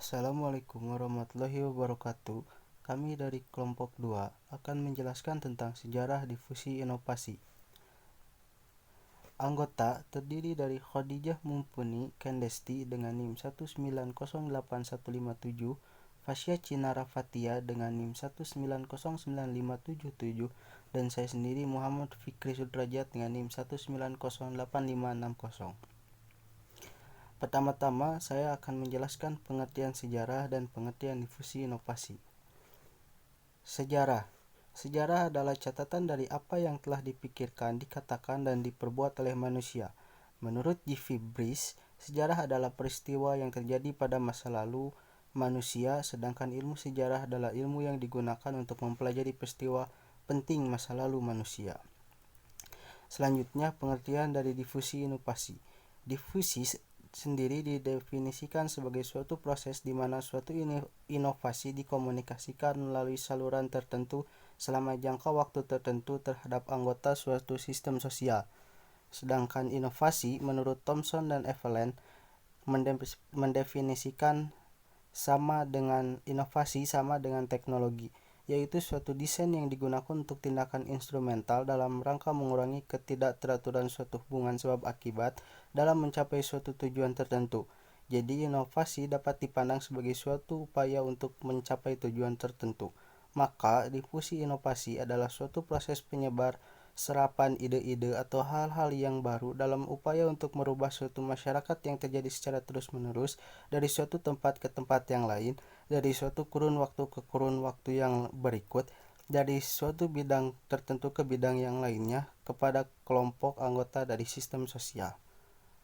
Assalamualaikum warahmatullahi wabarakatuh. Kami dari kelompok 2 akan menjelaskan tentang sejarah difusi inovasi. Anggota terdiri dari Khadijah Mumpuni Kendesti dengan NIM 1908157, Fasya Cinara Fatia dengan NIM 1909577, dan saya sendiri Muhammad Fikri Sudrajat dengan NIM 1908560. Pertama-tama, saya akan menjelaskan pengertian sejarah dan pengertian difusi inovasi. Sejarah. Sejarah adalah catatan dari apa yang telah dipikirkan, dikatakan, dan diperbuat oleh manusia. Menurut Giffey Brice, sejarah adalah peristiwa yang terjadi pada masa lalu manusia, sedangkan ilmu sejarah adalah ilmu yang digunakan untuk mempelajari peristiwa penting masa lalu manusia. Selanjutnya, pengertian dari difusi inovasi. Difusi sendiri didefinisikan sebagai suatu proses di mana suatu inovasi dikomunikasikan melalui saluran tertentu selama jangka waktu tertentu terhadap anggota suatu sistem sosial. Sedangkan inovasi menurut Thomson dan Evelyn mendefinisikan inovasi sama dengan teknologi, yaitu suatu desain yang digunakan untuk tindakan instrumental dalam rangka mengurangi ketidakteraturan suatu hubungan sebab akibat dalam mencapai suatu tujuan tertentu. Jadi inovasi dapat dipandang sebagai suatu upaya untuk mencapai tujuan tertentu. Maka difusi inovasi adalah suatu proses penyebar serapan ide-ide atau hal-hal yang baru dalam upaya untuk merubah suatu masyarakat yang terjadi secara terus-menerus dari suatu tempat ke tempat yang lain, dari suatu kurun waktu ke kurun waktu yang berikut, dari suatu bidang tertentu ke bidang yang lainnya kepada kelompok anggota dari sistem sosial.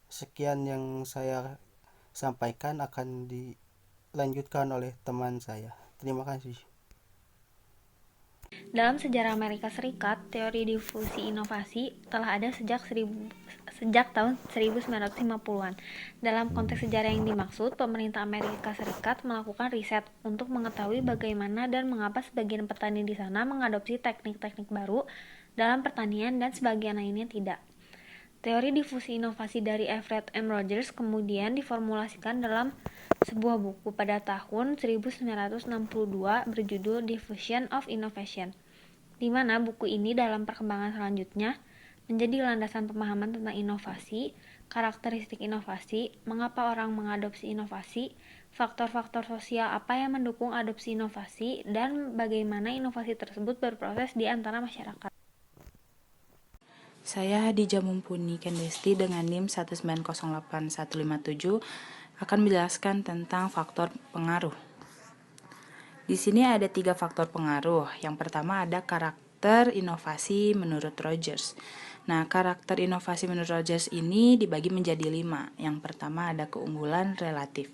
Sekian yang saya sampaikan, akan dilanjutkan oleh teman saya. Terima kasih. Dalam sejarah Amerika Serikat, teori difusi inovasi telah ada sejak tahun 1950-an. Dalam konteks sejarah yang dimaksud, pemerintah Amerika Serikat melakukan riset untuk mengetahui bagaimana dan mengapa sebagian petani di sana mengadopsi teknik-teknik baru dalam pertanian dan sebagian lainnya tidak. Teori difusi inovasi dari Everett M. Rogers kemudian diformulasikan dalam sebuah buku pada tahun 1962 berjudul Diffusion of Innovation, di mana buku ini dalam perkembangan selanjutnya menjadi landasan pemahaman tentang inovasi, karakteristik inovasi, mengapa orang mengadopsi inovasi, faktor-faktor sosial apa yang mendukung adopsi inovasi, dan bagaimana inovasi tersebut berproses di antara masyarakat. Saya Hadijah Mumpuni Kendesti dengan NIM 1908157 akan menjelaskan tentang faktor pengaruh. Di sini ada 3 faktor pengaruh. Yang pertama ada karakter inovasi menurut Rogers. Nah, karakter inovasi menurut Rogers ini dibagi menjadi 5. Yang pertama ada keunggulan relatif,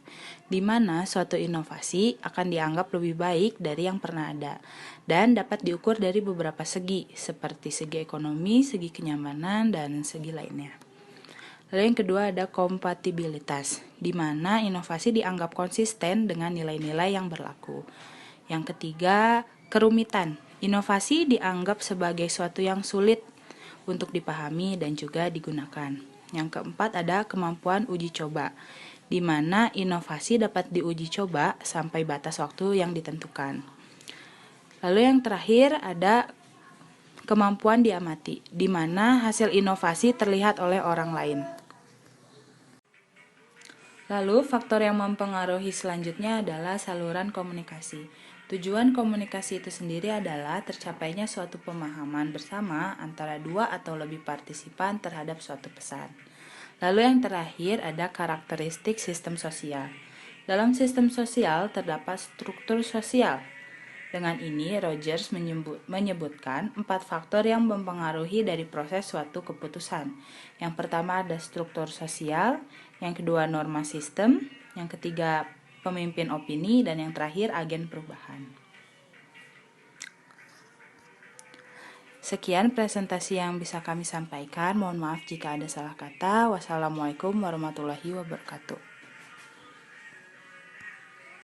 di mana suatu inovasi akan dianggap lebih baik dari yang pernah ada dan dapat diukur dari beberapa segi, seperti segi ekonomi, segi kenyamanan, dan segi lainnya. Lalu yang kedua ada kompatibilitas, di mana inovasi dianggap konsisten dengan nilai-nilai yang berlaku. Yang ketiga, kerumitan. Inovasi dianggap sebagai suatu yang sulit untuk dipahami dan juga digunakan. Yang keempat ada kemampuan uji coba, di mana inovasi dapat diuji coba sampai batas waktu yang ditentukan. Lalu yang terakhir ada kemampuan diamati, di mana hasil inovasi terlihat oleh orang lain. Lalu faktor yang mempengaruhi selanjutnya adalah saluran komunikasi. Tujuan komunikasi itu sendiri adalah tercapainya suatu pemahaman bersama antara 2 atau lebih partisipan terhadap suatu pesan. Lalu yang terakhir ada karakteristik sistem sosial. Dalam sistem sosial terdapat struktur sosial. Dengan ini, Rogers menyebutkan 4 faktor yang mempengaruhi dari proses suatu keputusan. Yang pertama ada struktur sosial, yang kedua norma sistem, yang ketiga pemimpin opini, dan yang terakhir agen perubahan. Sekian presentasi yang bisa kami sampaikan. Mohon maaf jika ada salah kata. Wassalamualaikum warahmatullahi wabarakatuh.